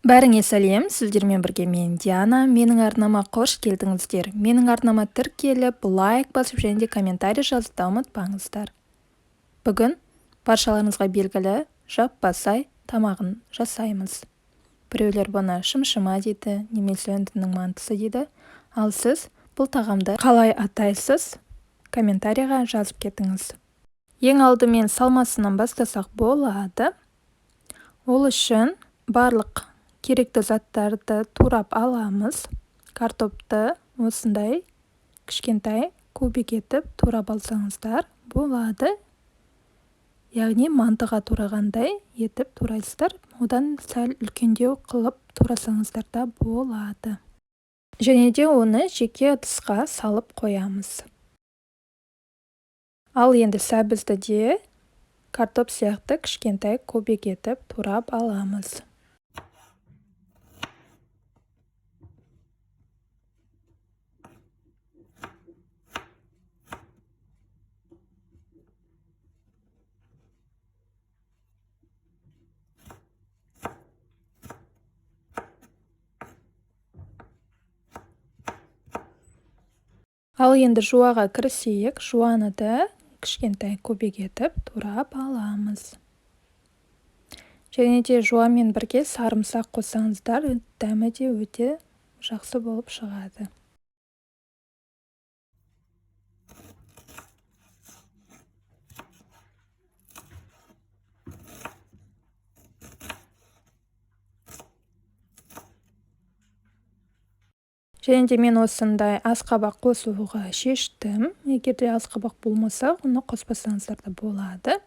Бәріңе сәлем, сіздермен бірге мен Диана. Менің арнама қош келдіңіздер. Менің арнама тіркеліп, лайк басып және де комментарий жазуды ұмытпаңыздар. Бүгін баршаларыңызға белгілі жаппасай тамағын жасаймыз. Біреулер бұны шымшыма дейді, немесе өндінің мантысы дейді. Ал сіз бұл тағамды қалай атайсыз? Комментарийға жазып кетіңіз. Ең алдымен салмасынан бастасақ болады. Ол үшін барлық керекті заттарды турап аламыз. Картопты осындай кішкентай кубик етіп турап алсаңыздар болады. Яғни мантыға турағандай етіп турайсыздар. Одан сәл үлкендеу қылып турасаңыздар да болады. Және де оны жеке ыдысқа салып қоямыз. Ал енді сәбізді де картоп сияқты кішкентай кубик етіп турап аламыз. Ал енді жуаға кірісейік. Жуаны да кішкентай кубик етіп турап аламыз. Және де жуамен бірге сарымсақ қосаңыздар, дәмі де өте жақсы болып шығады. Және де мен осындай асқабақ қосуға шештім. Егер де асқабақ болмаса, оны қоспасаңыздар да болады.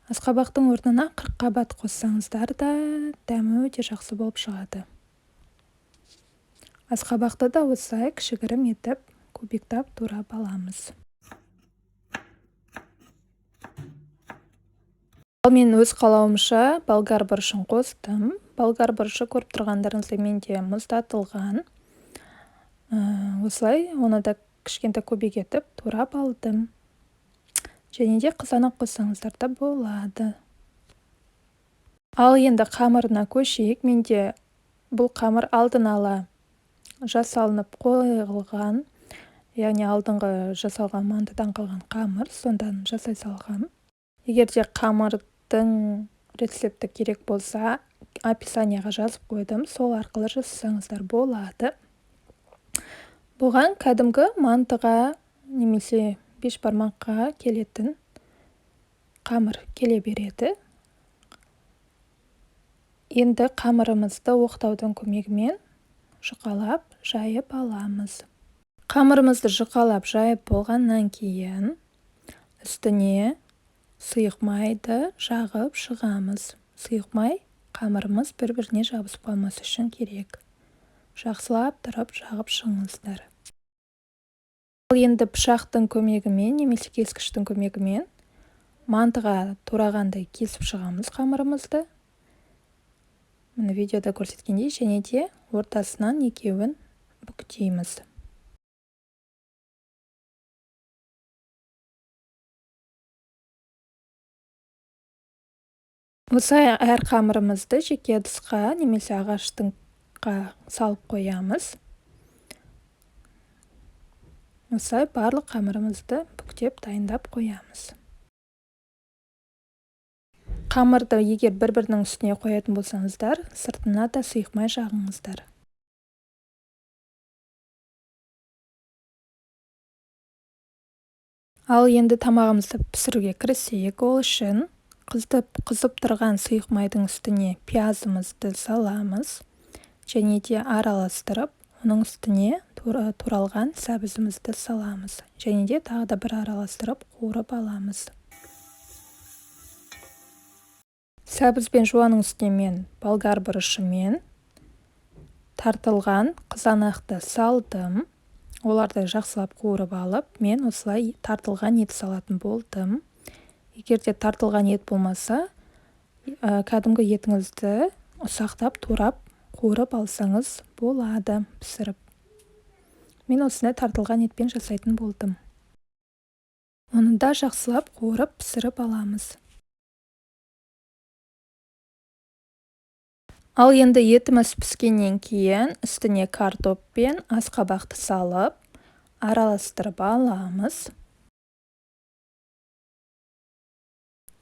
Асқабақтың орнына қырыққабат қоссаңыздар да дәмі өте жақсы болып шығады. Асқабақты да осылай кішігірім етіп кубиктап турап аламыз. Ал мен өз қалауымша болгар бұрышын қостым. Болгар бұрышы көріп тұрғандарыңыздай менде мұздатылған. Осылай оны да кішкентай кубик етіп турап алдым. Және де қызанақ қоссаңыздар да болады. Ал енді қамырына көшейік. Менде бұл қамыр алдын ала жасалынып қойылған, яғни алдыңғы жасалған мантыдан қалған қамыр, сондан жасай салғам. Егер де қамырдың рецепті керек болса, описанияға жазып қойдым, сол арқылы жасасаңыздар болады. Бұған кәдімгі мантыға немесе бешбармаққа келетін қамыр келе береді. Енді қамырымызды оқтаудың көмегімен жұқалап жайып аламыз. Қамырымызды жұқалап жайып болғаннан кейін үстіне сұйық майды жағып шығамыз. Сұйық май қамырымыз бір-біріне жабысып қалмас үшін керек. Жақсылап тұрып жағып шығыңыздар. Ал енді пышақтың көмегімен немесе кескіштің көмегімен мантыға турағандай кесіп шығамыз қамырымызды. Міне видеода көрсеткендей, және де ортасынан екеуін бүктейміз. Осылай әр қамырымызды жеке ыдысқа немесе ағаштыңға салып қоямыз. Осылай барлық қамырымызды бүктеп дайындап қоямыз. Қамырды егер бір-бірінің үстіне қоятын болсаңыздар, сыртына да сұйық май жағыңыздар. Ал енді тамағымызды пісіруге кірісейік. Ол үшін қызып тұрған сұйық майдың үстіне пиязымызды саламыз. Және де араластырып, оның үстіне туралған сәбізімізді саламыз. Және де тағы да бір араластырып қуырып аламыз. Сәбіз бен жуаның үстіне мен болгар бұрышымен тартылған қызанақты салдым. Оларды жақсылап қуырып алып, мен осылай тартылған ет салатын болдым. Егер де тартылған ет болмаса, кәдімгі етіңізді ұсақтап турап қуырып алсаңыз болады пісіріп. Мен осындай тартылған етпен жасайтын болдым. Оны да жақсылап қуырып пісіріп аламыз. Ал енді етіміз піскеннен кейін үстіне картоп пен асқабақты салып, араластырып аламыз.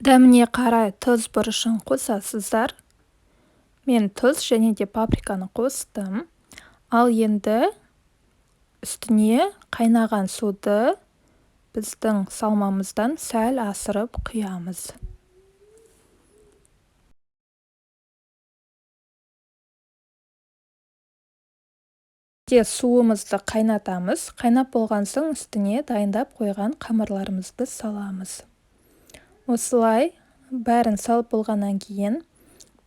Дәміне қарай тұз бұрышын қосасыздар. Мен тұз және де паприканы қостым. Ал енді үстіне қайнаған суды біздің салмамыздан сәл асырып құямыз. Суымызды қайнатамыз. Қайнап болған соң үстіне дайындап қойған қамырларымызды саламыз. Осылай бәрін салып болғаннан кейін,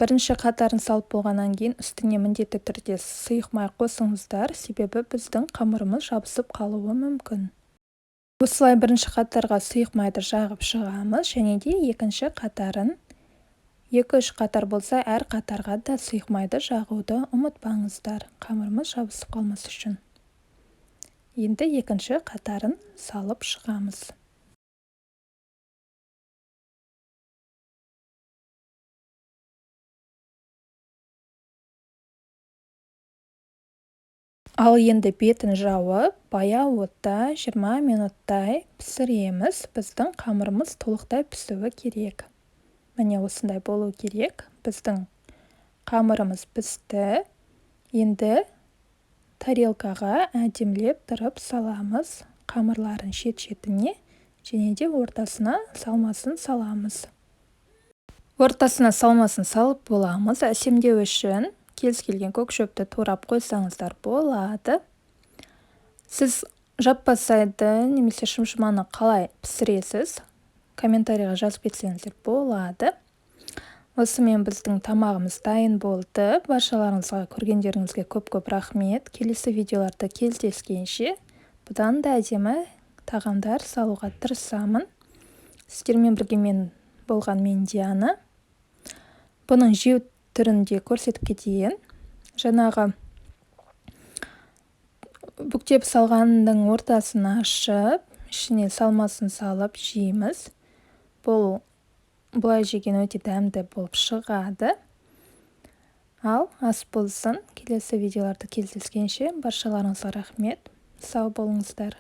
бірінші қатарын салып болғаннан кейін үстіне міндетті түрде сұйық май қосыңыздар, себебі біздің қамырымыз жабысып қалуы мүмкін. Осылай бірінші қатарға сұйық майды жағып шығамыз, және де екінші қатарын 2-3 қатар болса, әр қатарға да сұйық майды жағуды ұмытпаңыздар, қамырымыз жабысып қалмас үшін. Енді екінші қатарын салып шығамыз. Ал енді бетін жауып, баяу отта 20 минуттай пісіреміз. Біздің қамырымыз толықтай пісуі керек. Міне осындай болу керек. Біздің қамырымыз пісті. Енді тарелкаға әдемілеп тұрып саламыз. Қамырларын шет-шетіне және де ортасына салмасын саламыз. Ортасына салмасын салып боламыз. Әсемдеу үшін кез келген көк шөпті турап қойсаңыздар болады. Сіз жаппасайды немесе шымшыманы қалай пісіресіз? Комментарийға жазып кетсеңіздер болады. Осымен біздің тамағымыз дайын болды. Баршаларыңызға көргендеріңізге көп-көп рахмет. Келесі видеоларда кездескенше бұдан да әдемі тағамдар салуға тырысамын. Сіздермен бірге болған мен Диана. Бұның жеу түрінде көрсетіп кетейін. Жаңағы бүктеп салғанның ортасын ашып, ішіне салмасын салып жейміз. Бұлай жеген өте дәмді болып шығады. Ал ас болсын. Келесі видеоларда кездескенше баршаларыңызға рахмет. Сау болыңыздар.